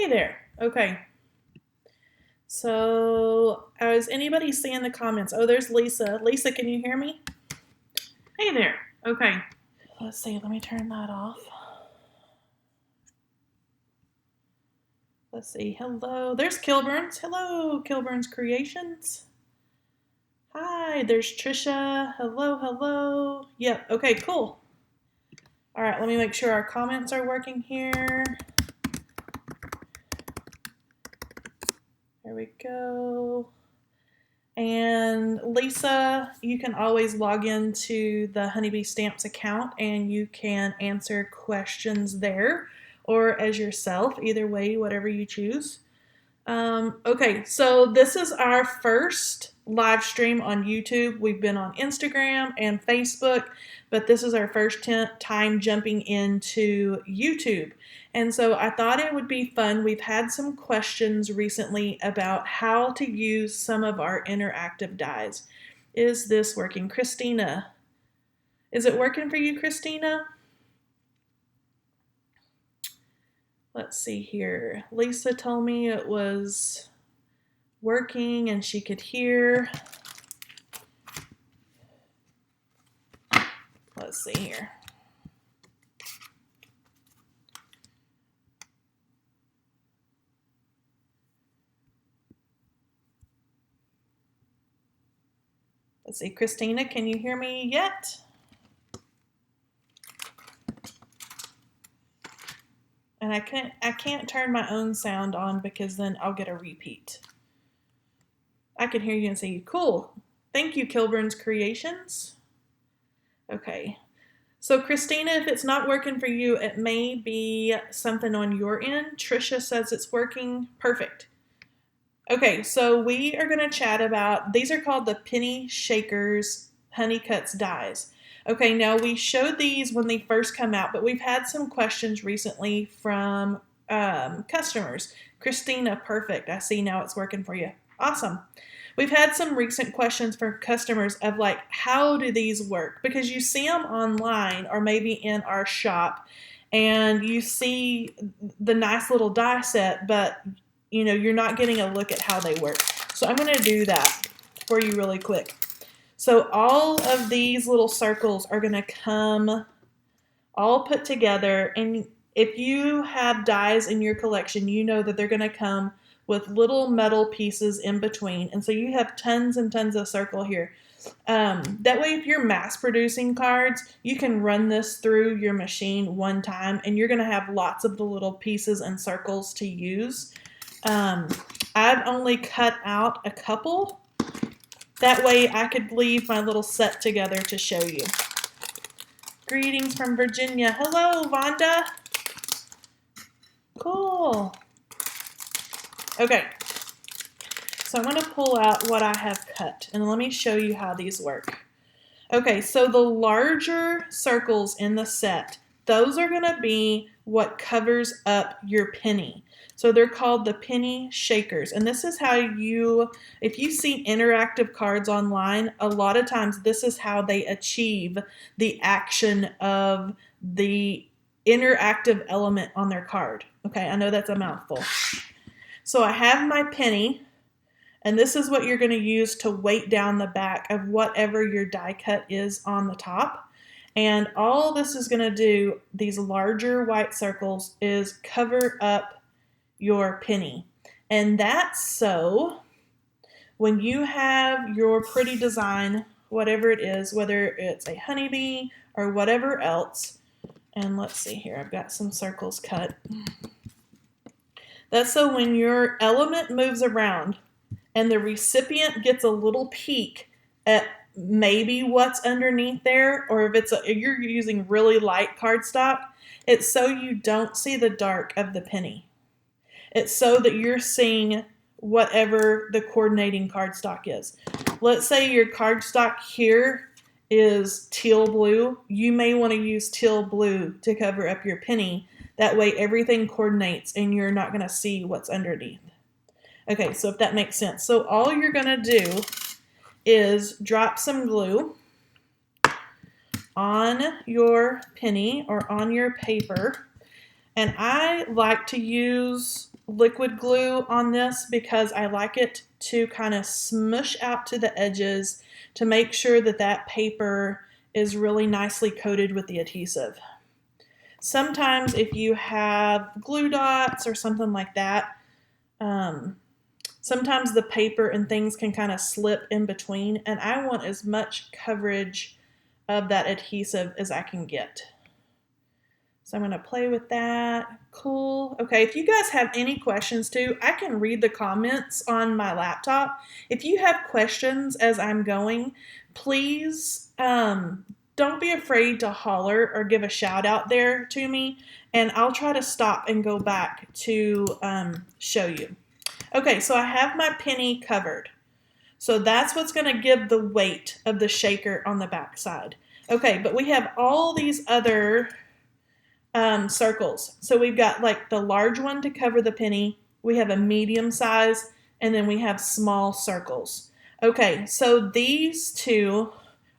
Hey there. Okay. So, is anybody seeing the comments? Oh, there's Lisa. Lisa, can you hear me? Hey there. Okay. Let's see. Let me turn that off. Let's see. Hello. There's Kilburns. Hello, Kilburns Creations. Hi. There's Trisha. Hello, hello. Yep. Okay, cool. All right. Let me make sure our comments are working here. There we go. And Lisa, you can always log into the Honeybee Stamps account and you can answer questions there or as yourself, either way, whatever you choose. Okay, so this is our first live stream on YouTube. We've been on Instagram and Facebook, but this is our first time jumping into YouTube. And so I thought it would be fun. We've had some questions recently about how to use some of our interactive dies. Is this working? Christina, is it working for you, Christina? Let's see here. Lisa told me it was working and she could hear. Let's see here. Let's see, Christina, can you hear me yet? And I can't turn my own sound on because then I'll get a repeat. I can hear you and see you. Cool. Thank you, Kilburn's Creations. Okay. So Christina, if it's not working for you, it may be something on your end. Trisha says it's working. Perfect. Okay, so we are going to chat about, these are called the Penny Shakers Honey Cuts dies. Okay, now we showed these when they first come out, but we've had some questions recently from customers. Christina, perfect. I see now it's working for you. Awesome. We've had some recent questions from customers of like, how do these work? Because you see them online or maybe in our shop and you see the nice little die set, but you know, you're not getting a look at how they work. So I'm going to do that for you really quick. So all of these little circles are going to come all put together. And if you have dies in your collection, you know that they're going to come with little metal pieces in between. And so you have tons and tons of circle here. That way, if you're mass producing cards, you can run this through your machine one time and you're going to have lots of the little pieces and circles to use. I've only cut out a couple. That way I could leave my little set together to show you. Greetings from Virginia. Hello, Vonda. Cool. Okay. So I'm going to pull out what I have cut and let me show you how these work. Okay, so the larger circles in the set, those are going to be what covers up your penny. So they're called the penny shakers. And this is how if you see interactive cards online, a lot of times this is how they achieve the action of the interactive element on their card. Okay, I know that's a mouthful. So I have my penny, and this is what you're going to use to weight down the back of whatever your die cut is on the top. And all this is going to do, these larger white circles, is cover up your penny. And that's so when you have your pretty design, whatever it is, whether it's a honeybee or whatever else, and let's see here, I've got some circles cut. That's so when your element moves around and the recipient gets a little peek at maybe what's underneath there, or if you're using really light cardstock, it's so you don't see the dark of the penny. It's so that you're seeing whatever the coordinating cardstock is. Let's say your cardstock here is teal blue. You may want to use teal blue to cover up your penny. That way everything coordinates and you're not going to see what's underneath. Okay, so if that makes sense. So all you're going to do is drop some glue on your penny or on your paper. And I like to use liquid glue on this because I like it to kind of smush out to the edges to make sure that that paper is really nicely coated with the adhesive. Sometimes if you have glue dots or something like that, sometimes the paper and things can kind of slip in between, and I want as much coverage of that adhesive as I can get. So I'm going to play with that. Cool. Okay, if you guys have any questions too, I can read the comments on my laptop. If you have questions as I'm going, please don't be afraid to holler or give a shout out there to me, and I'll try to stop and go back to show you. Okay, so I have my penny covered. So that's what's going to give the weight of the shaker on the back side. Okay, but we have all these other circles. So we've got like the large one to cover the penny, we have a medium size, and then we have small circles. Okay, so these two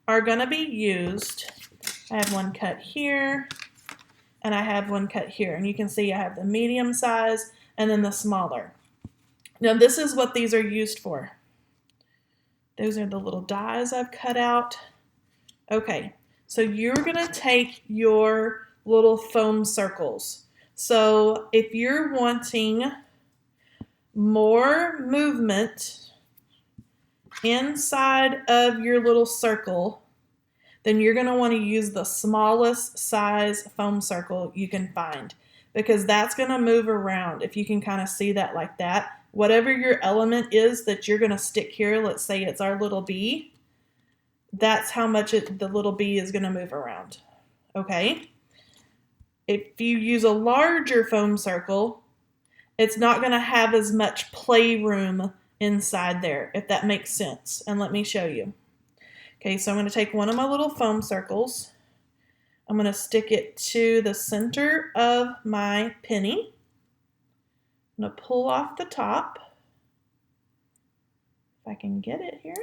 are going to be used. I have one cut here, and I have one cut here. And you can see I have the medium size and then the smaller. Now this is what these are used for. Those are the little dies I've cut out. Okay, so you're going to take your little foam circles. So if you're wanting more movement inside of your little circle, then you're going to want to use the smallest size foam circle you can find, because that's going to move around. If you can kind of see that like that, whatever your element is that you're going to stick here, let's say it's our little bee, that's how much the little bee is going to move around. Okay? If you use a larger foam circle, it's not going to have as much playroom inside there, if that makes sense. And let me show you. Okay, so I'm going to take one of my little foam circles. I'm going to stick it to the center of my penny. I'm going to pull off the top, if I can get it here.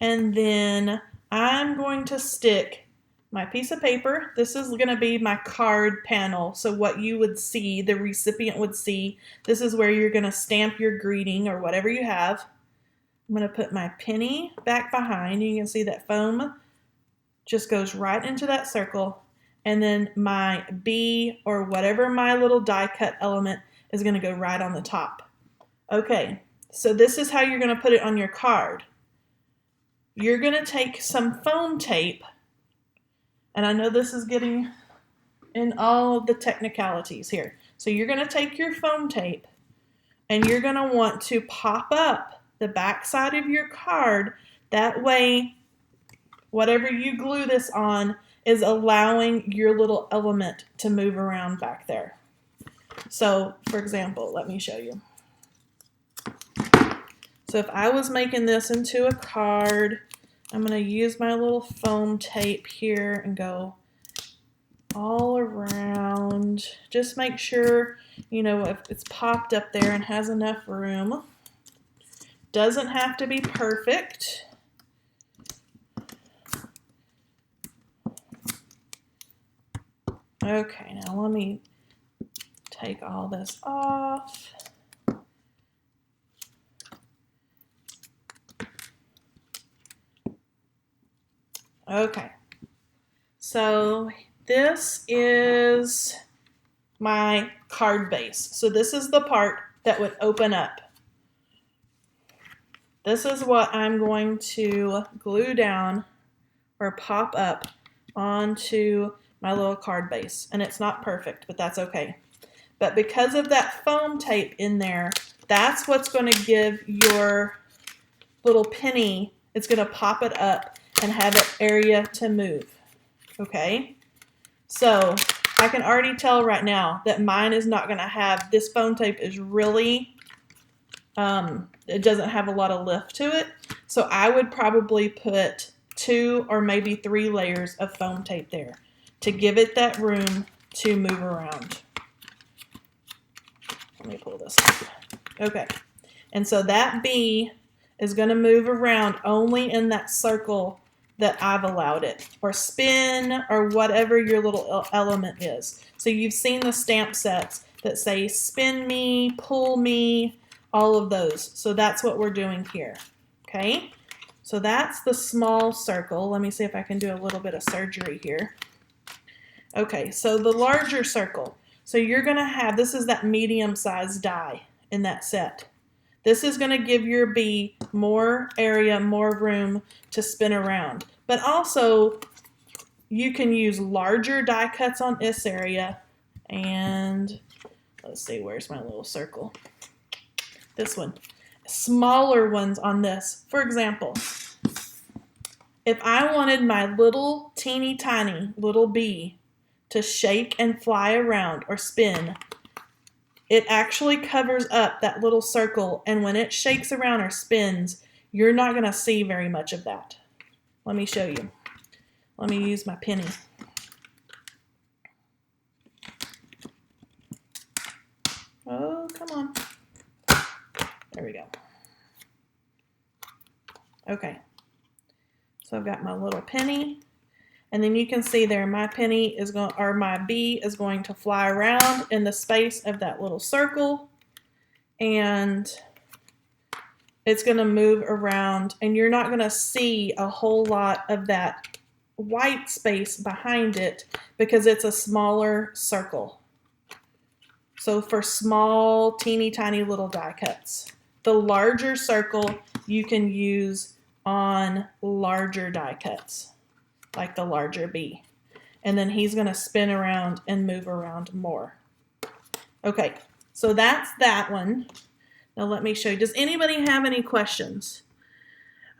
And then I'm going to stick my piece of paper. This is going to be my card panel. So what you would see, the recipient would see, this is where you're going to stamp your greeting or whatever you have. I'm going to put my penny back behind. You can see that foam just goes right into that circle. And then my bee or whatever my little die cut element is going to go right on the top. Okay, so this is how you're going to put it on your card. You're going to take some foam tape, and I know this is getting in all of the technicalities here. So you're going to take your foam tape, and you're going to want to pop up the back side of your card. That way, whatever you glue this on is allowing your little element to move around back there. So, for example, let me show you. So if I was making this into a card, I'm going to use my little foam tape here and go all around. Just make sure, you know, if it's popped up there and has enough room. Doesn't have to be perfect. Okay, now let me take all this off. Okay, so this is my card base. So this is the part that would open up. This is what I'm going to glue down or pop up onto my little card base. And it's not perfect, but that's okay. But because of that foam tape in there, that's what's going to give your little penny, it's going to pop it up and have an area to move. Okay? So I can already tell right now that mine is not going to have, this foam tape is really, it doesn't have a lot of lift to it. So I would probably put 2 or maybe 3 layers of foam tape there to give it that room to move around. Let me pull this up. Okay. And so that bee is going to move around only in that circle that I've allowed it, or spin, or whatever your little element is. So you've seen the stamp sets. that say spin me, pull me, all of those. So that's what we're doing here, okay? So that's the small circle. Let me see if I can do a little bit of surgery here. Okay, so the larger circle. So you're going to have, this is that medium-sized die in that set. This is going to give your bee more area, more room to spin around. But also, you can use larger die cuts on this area. And let's see, where's my little circle? This one. Smaller ones on this. For example, if I wanted my little teeny tiny little bee to shake and fly around or spin, it actually covers up that little circle, and when it shakes around or spins, you're not going to see very much of that. Let me show you. Let me use my penny. Oh, come on. There we go. Okay. So I've got my little penny. And then you can see there my penny is going, or my bee is going to fly around in the space of that little circle. And it's going to move around, and you're not going to see a whole lot of that white space behind it because it's a smaller circle. So for small, teeny tiny little die cuts. The larger circle you can use on larger die cuts, like the larger bee. And then he's going to spin around and move around more. Okay, so that's that one. Now let me show you. Does anybody have any questions?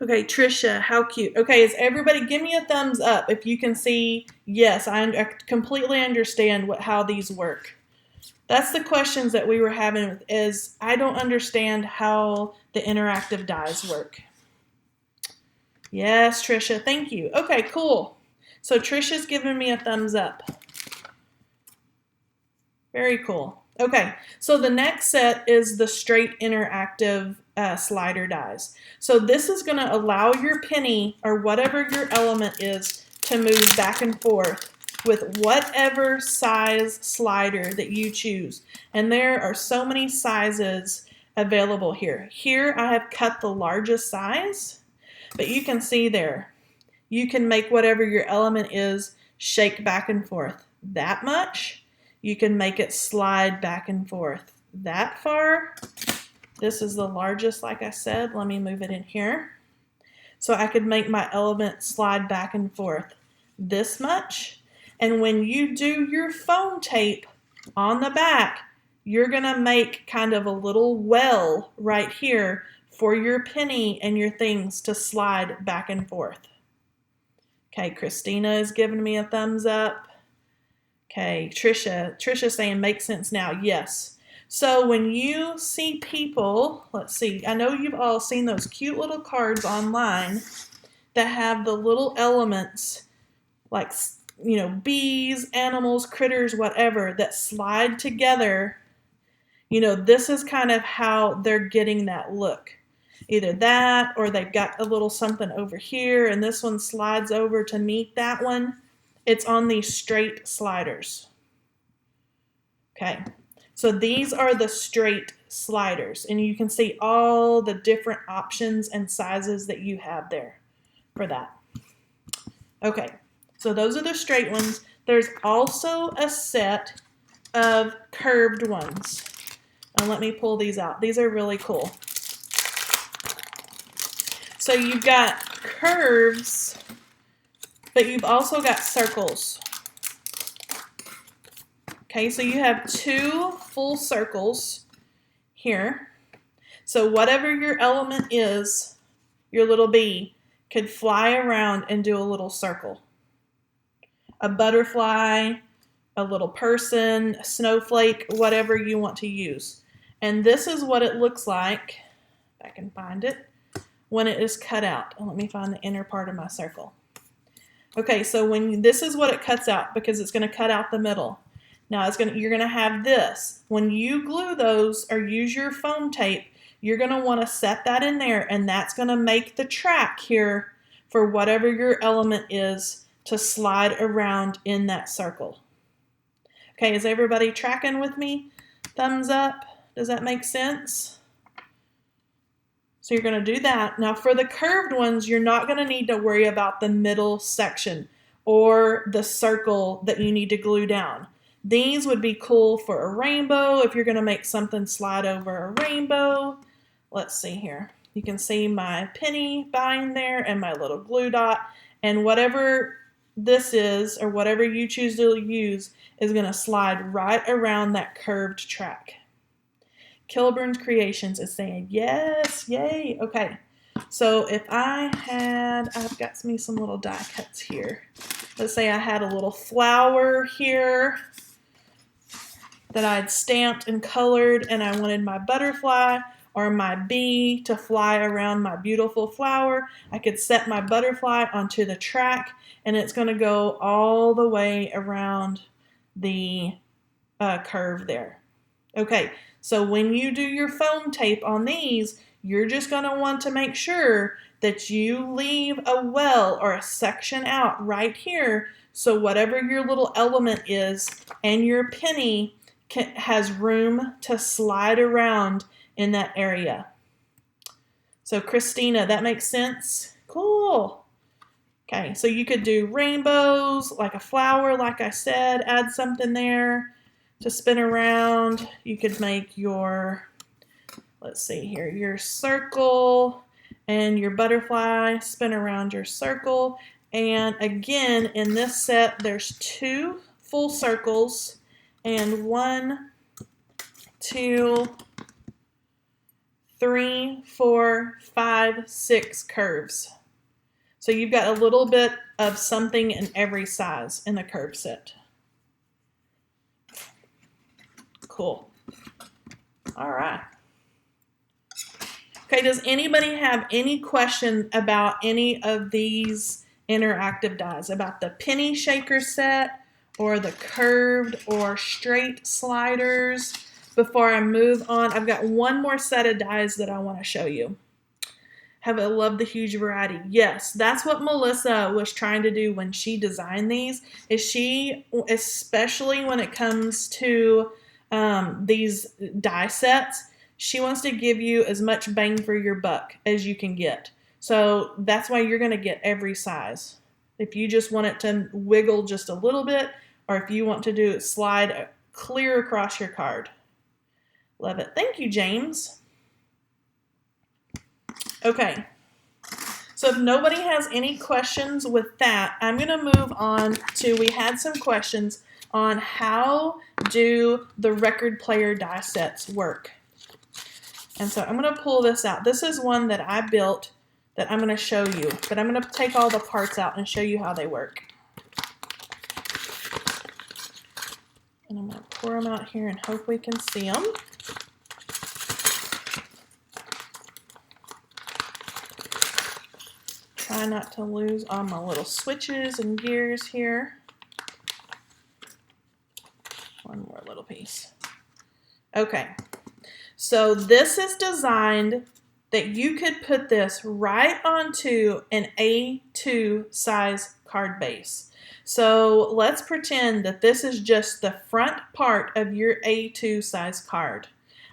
Okay, Trisha, how cute. Okay, is everybody, give me a thumbs up if you can see, yes, I completely understand how these work. That's the questions that we were having, is I don't understand how the interactive dies work. Yes, Trisha, thank you. Okay, cool. So Trisha's giving me a thumbs up. Very cool. Okay, so the next set is the straight interactive slider dies. So this is going to allow your penny, or whatever your element is, to move back and forth with whatever size slider that you choose. And there are so many sizes available here. Here I have cut the largest size, but you can see there, you can make whatever your element is shake back and forth that much. You can make it slide back and forth that far. This is the largest, like I said. Let me move it in here. So I could make my element slide back and forth this much. And when you do your foam tape on the back, you're going to make kind of a little well right here for your penny and your things to slide back and forth. Okay, Christina is giving me a thumbs up. Okay, Trisha saying makes sense now. Yes. So when you see people, let's see, I know you've all seen those cute little cards online that have the little elements like, you know, bees, animals, critters, whatever, that slide together. You know, this is kind of how they're getting that look. Either that, or they've got a little something over here, and this one slides over to meet that one. It's on these straight sliders. Okay, so these are the straight sliders, and you can see all the different options and sizes that you have there for that. Okay, so those are the straight ones. There's also a set of curved ones. And let me pull these out. These are really cool. So you've got curves, but you've also got circles. Okay, so you have two full circles here. So whatever your element is, your little bee could fly around and do a little circle. A butterfly, a little person, a snowflake, whatever you want to use. And this is what it looks like, if I can find it, when it is cut out. And let me find the inner part of my circle. Okay, so this is what it cuts out, because it's going to cut out the middle. Now you're going to have this. When you glue those or use your foam tape, you're going to want to set that in there, and that's going to make the track here for whatever your element is to slide around in that circle. Okay, is everybody tracking with me? Thumbs up. Does that make sense? So you're going to do that. Now for the curved ones, you're not going to need to worry about the middle section or the circle that you need to glue down. These would be cool for a rainbow if you're going to make something slide over a rainbow. Let's see here. You can see my penny bind there and my little glue dot, and whatever this is or whatever you choose to use is going to slide right around that curved track. Kilburn's Creations is saying yes, yay. Okay, so if I've got me some little die cuts here. Let's say I had a little flower here that I'd stamped and colored, and I wanted my butterfly or my bee to fly around my beautiful flower. I could set my butterfly onto the track, and it's going to go all the way around the curve there. Okay, so when you do your foam tape on these, you're just going to want to make sure that you leave a well or a section out right here, so whatever your little element is and your penny has room to slide around in that area. So Christina, that makes sense? Cool. Okay, so you could do rainbows, like a flower, like I said, add something there to spin around. You could make your, let's see here, your circle and your butterfly spin around your circle. And again, in this set, there's 2 full circles and 1, 2, 3, 4, 5, 6 curves. So you've got a little bit of something in every size in the curve set. Cool. All right. Okay, does anybody have any question about any of these interactive dies, about the penny shaker set or the curved or straight sliders? Before I move on, I've got one more set of dies that I want to show you. Have I love the huge variety? Yes, that's what Melissa was trying to do when she designed these. Is she, especially when it comes to these die sets, she wants to give you as much bang for your buck as you can get. So that's why you're going to get every size. If you just want it to wiggle just a little bit, or if you want to do it slide clear across your card. Love it. Thank you, James. Okay. So if nobody has any questions with that, I'm going to move on to, we had some questions on how do the record player die sets work. And so I'm going to pull this out. This is one that I built that I'm going to show you, but I'm going to take all the parts out and show you how they work. And I'm going to pour them out here and hope we can see them. Try not to lose all my little switches and gears here. One more little piece. Okay, so this is designed that you could put this right onto an A2 size card base. So let's pretend that this is just the front part of your A2 size card.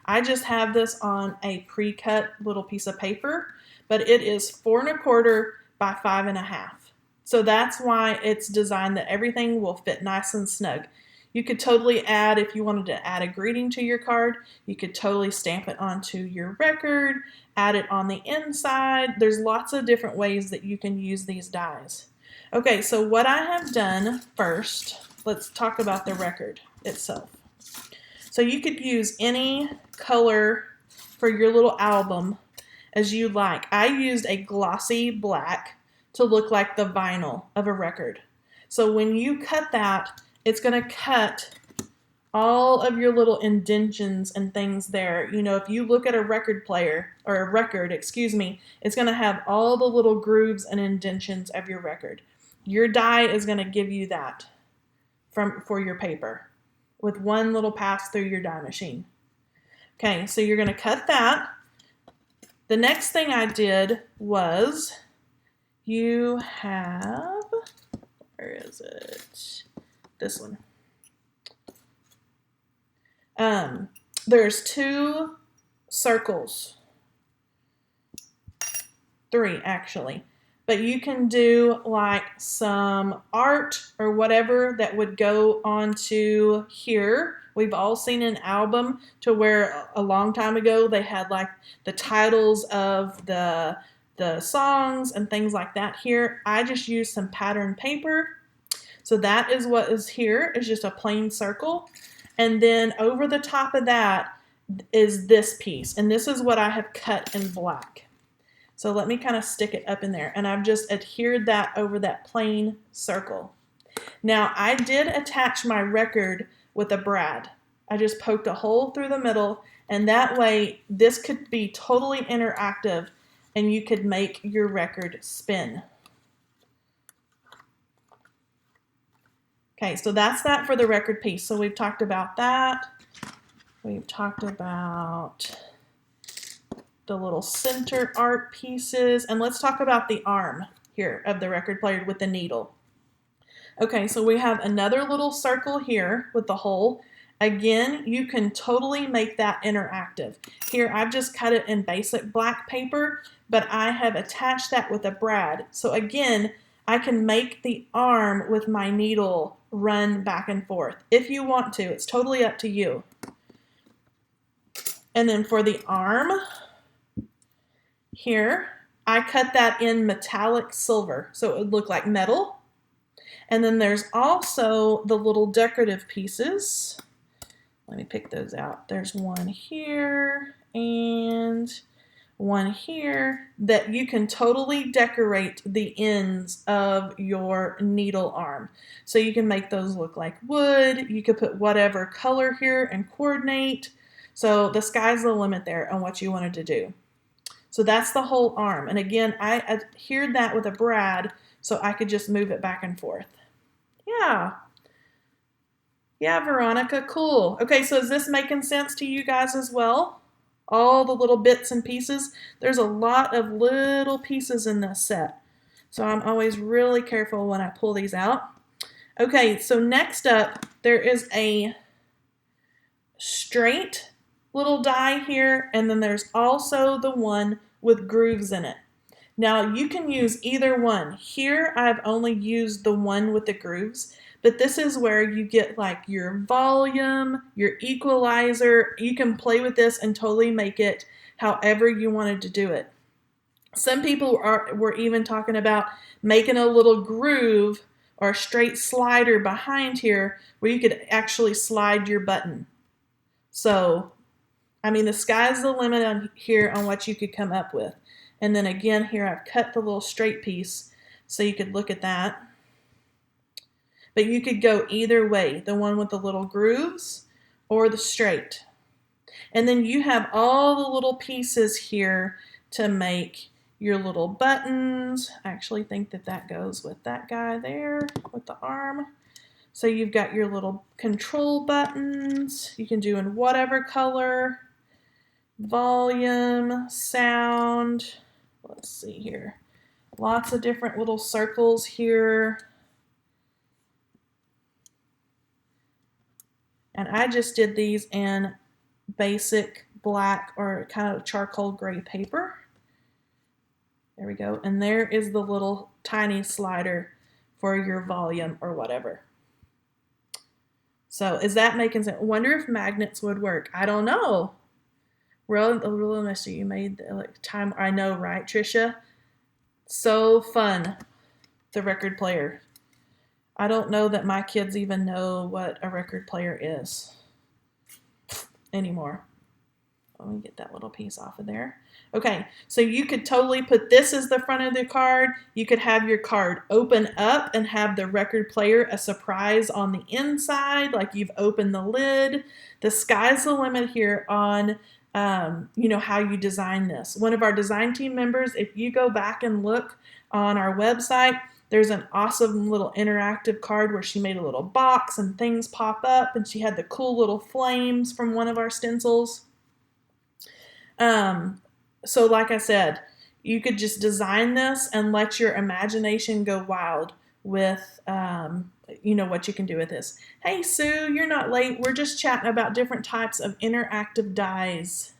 I just have this on a pre-cut little piece of paper, but it is 4 1/4 by 5 1/2. So that's why it's designed that everything will fit nice and snug. You could totally add, if you wanted to add a greeting to your card, you could totally stamp it onto your record, add it on the inside. There's lots of different ways that you can use these dies. Okay, so what I have done first, let's talk about the record itself. So you could use any color for your little album as you like. I used a glossy black to look like the vinyl of a record. So when you cut that, it's going to cut all of your little indentions and things there. You know, if you look at a record player, or a record, excuse me, it's going to have all the little grooves and indentions of your record. Your die is going to give you that for your paper with one little pass through your die machine. Okay, so you're going to cut that. The next thing I did was, you have, where is it? This one. there's 2 circles, 3 actually, but you can do like some art or whatever that would go onto here. We've all seen an album to where a long time ago they had like the titles of the songs and things like that here. I just used some pattern paper. So that is what is here, is just a plain circle. And then over the top of that is this piece. And this is what I have cut in black. So let me kind of stick it up in there. And I've just adhered that over that plain circle. Now I did attach my record with a brad. I just poked a hole through the middle, and that way this could be totally interactive and you could make your record spin. Okay, so that's that for the record piece. So we've talked about that. We've talked about the little center art pieces, and let's talk about the arm here of the record player with the needle. Okay, so we have another little circle here with the hole. Again, you can totally make that interactive. Here, I've just cut it in basic black paper, but I have attached that with a brad. So again, I can make the arm with my needle run back and forth if you want to. It's totally up to you. And then for the arm, here, I cut that in metallic silver, so it would look like metal. And then there's also the little decorative pieces. Let me pick those out. There's one here and one here that you can totally decorate the ends of your needle arm. So you can make those look like wood. You could put whatever color here and coordinate. So the sky's the limit there on what you wanted to do. So that's the whole arm. And again, I adhered that with a brad so I could just move it back and forth. Yeah. Yeah, Veronica, cool. Okay, so is this making sense to you guys as well? All the little bits and pieces. There's a lot of little pieces in this set. So I'm always really careful when I pull these out. Okay, so next up, there is a straight little die here, and then there's also the one with grooves in it. Now you can use either one. Here I've only used the one with the grooves, but this is where you get like your volume, your equalizer. You can play with this and totally make it however you wanted to do it. Some people were even talking about making a little groove or a straight slider behind here where you could actually slide your button. So, I mean, the sky's the limit on here on what you could come up with. And then again, here I've cut the little straight piece so you could look at that. But you could go either way, the one with the little grooves or the straight. And then you have all the little pieces here to make your little buttons. I actually think that that goes with that guy there with the arm. So you've got your little control buttons. You can do in whatever color, volume, sound. Let's see here. Lots of different little circles here. And I just did these in basic black or kind of charcoal gray paper. There we go. And there is the little tiny slider for your volume or whatever. So is that making sense? Wonder if magnets would work. I don't know. Real mystery. You made the time. I know, right, Trisha? So fun. The record player. I don't know that my kids even know what a record player is anymore. Let me get that little piece off of there. Okay, so you could totally put this as the front of the card. You could have your card open up and have the record player a surprise on the inside, like you've opened the lid. The sky's the limit here on how you design this. One of our design team members, if you go back and look on our website, there's an awesome little interactive card where she made a little box and things pop up, and she had the cool little flames from one of our stencils. So like I said, you could just design this and let your imagination go wild with you know what you can do with this. Hey Sue, you're not late. We're just chatting about different types of interactive dies.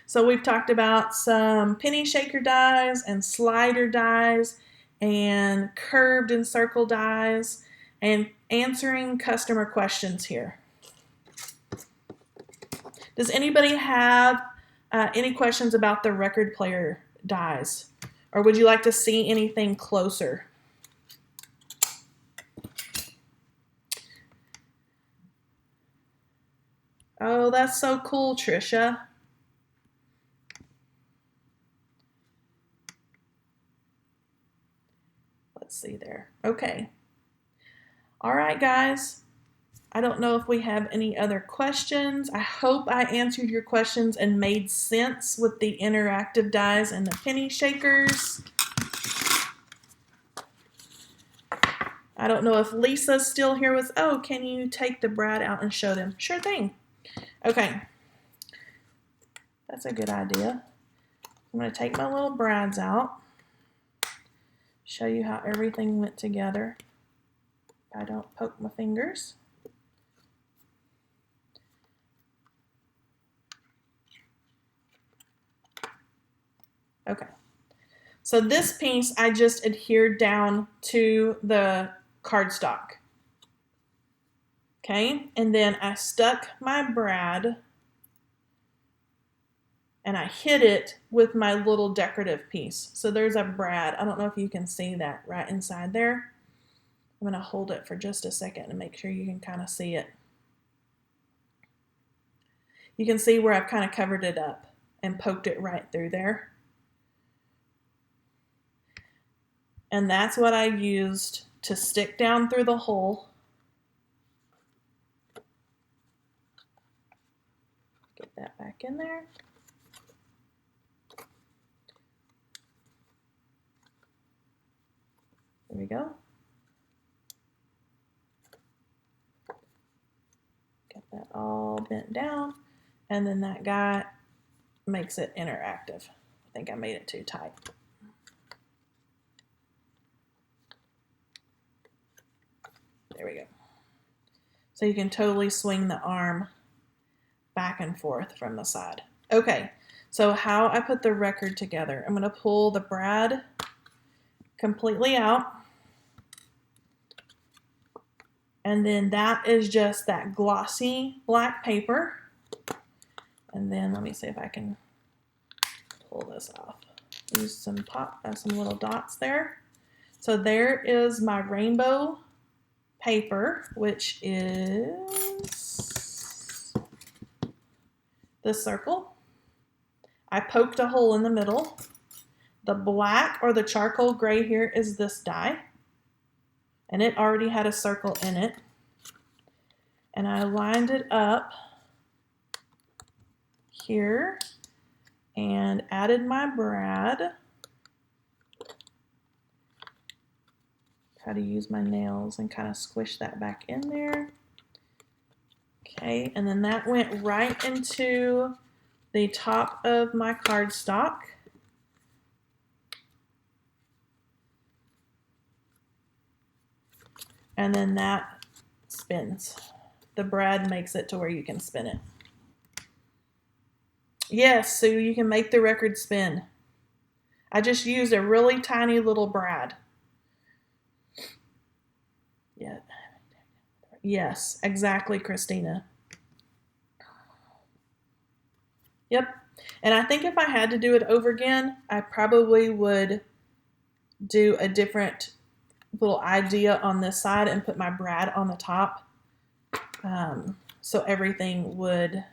So we've talked about some penny shaker dies and slider dies and curved and circle dies and answering customer questions here. Does anybody have any questions about the record player dies? Or would you like to see anything closer? Oh, that's so cool, Trisha. Let's see there. Okay. All right, guys. I don't know if we have any other questions. I hope I answered your questions and made sense with the interactive dies and the penny shakers. I don't know if Lisa's still here with, oh, can you take the brad out and show them? Sure thing. Okay. That's a good idea. I'm going to take my little brads out. Show you how everything went together. I don't poke my fingers. Okay, so this piece I just adhered down to the cardstock. Okay, and then I stuck my brad and I hid it with my little decorative piece. So there's a brad. I don't know if you can see that right inside there. I'm going to hold it for just a second and make sure you can kind of see it. You can see where I've kind of covered it up and poked it right through there. And that's what I used to stick down through the hole. Get that back in there. There we go. Get that all bent down. And then that guy makes it interactive. I think I made it too tight. There we go. So you can totally swing the arm back and forth from the side. Okay, so how I put the record together. I'm going to pull the brad completely out. And then that is just that glossy black paper. And then let me see if I can pull this off. Use some little dots there. So there is my rainbow paper, which is the circle. I poked a hole in the middle. The black or the charcoal gray here is this die, and it already had a circle in it. And I lined it up here and added my brad. Try to use my nails and kind of squish that back in there. Okay, and then that went right into the top of my cardstock. And then that spins. The brad makes it to where you can spin it. Yes, Sue, you can make the record spin. I just used a really tiny little brad. Yeah. Yes, exactly, Christina. Yep. And I think if I had to do it over again, I probably would do a different little idea on this side and put my brad on the top. So everything would,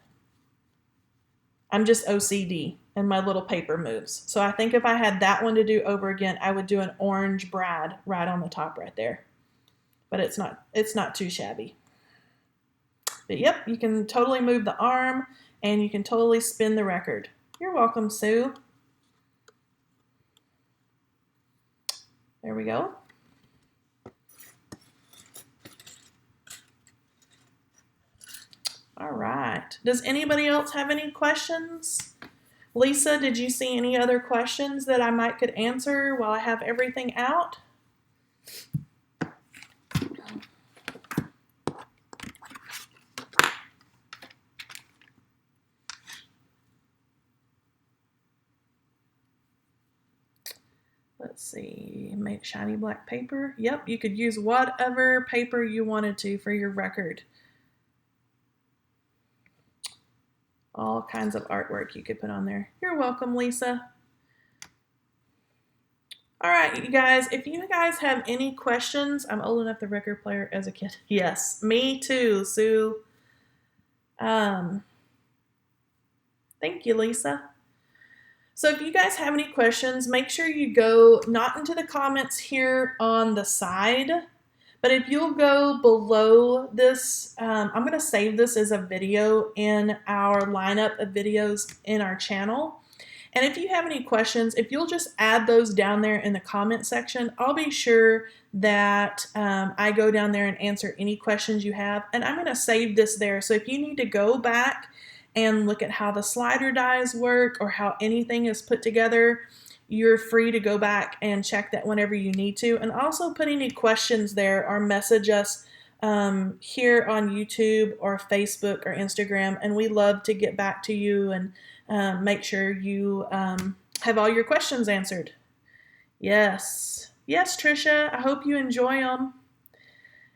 I'm just OCD and my little paper moves. So I think if I had that one to do over again, I would do an orange brad right on the top right there. But it's not too shabby. But yep, you can totally move the arm and you can totally spin the record. You're welcome, Sue. There we go. All right. Does anybody else have any questions? Lisa, did you see any other questions that I could answer while I have everything out? see, make shiny black paper. Yep, you could use whatever paper you wanted to for your record. All kinds of artwork you could put on there. You're welcome, Lisa. All right, you guys, if you guys have any questions, I'm old enough to record player as a kid. Yes, me too, Sue. Thank you, Lisa. So if you guys have any questions, make sure you go not into the comments here on the side, but if you'll go below this, I'm going to save this as a video in our lineup of videos in our channel. And if you have any questions, if you'll just add those down there in the comment section, I'll be sure that I go down there and answer any questions you have. And I'm going to save this there. So if you need to go back and look at how the slider dies work or how anything is put together, you're free to go back and check that whenever you need to. And also put any questions there or message us here on YouTube or Facebook or Instagram. And we love to get back to you and make sure you have all your questions answered. Yes. Yes, Trisha. I hope you enjoy them.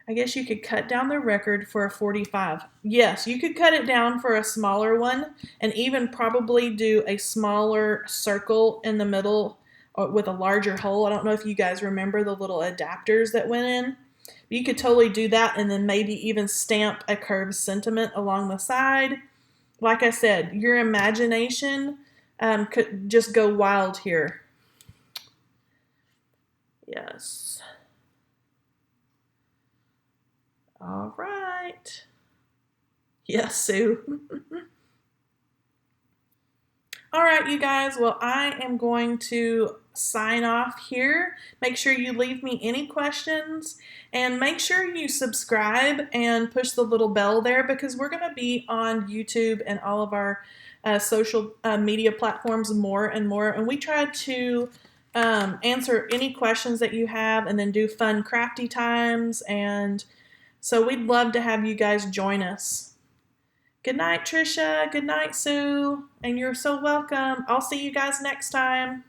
I guess you could cut down the record for a 45. Yes, you could cut it down for a smaller one and even probably do a smaller circle in the middle with a larger hole. I don't know if you guys remember the little adapters that went in. You could totally do that and then maybe even stamp a curved sentiment along the side. Like I said, your imagination could just go wild here. Yes. All right. Yes, Sue. All right, you guys. Well, I am going to sign off here. Make sure you leave me any questions and make sure you subscribe and push the little bell there because we're going to be on YouTube and all of our social media platforms more and more. And we try to answer any questions that you have and then do fun crafty times. And so we'd love to have you guys join us. Good night, Trisha. Good night, Sue. And you're so welcome. I'll see you guys next time.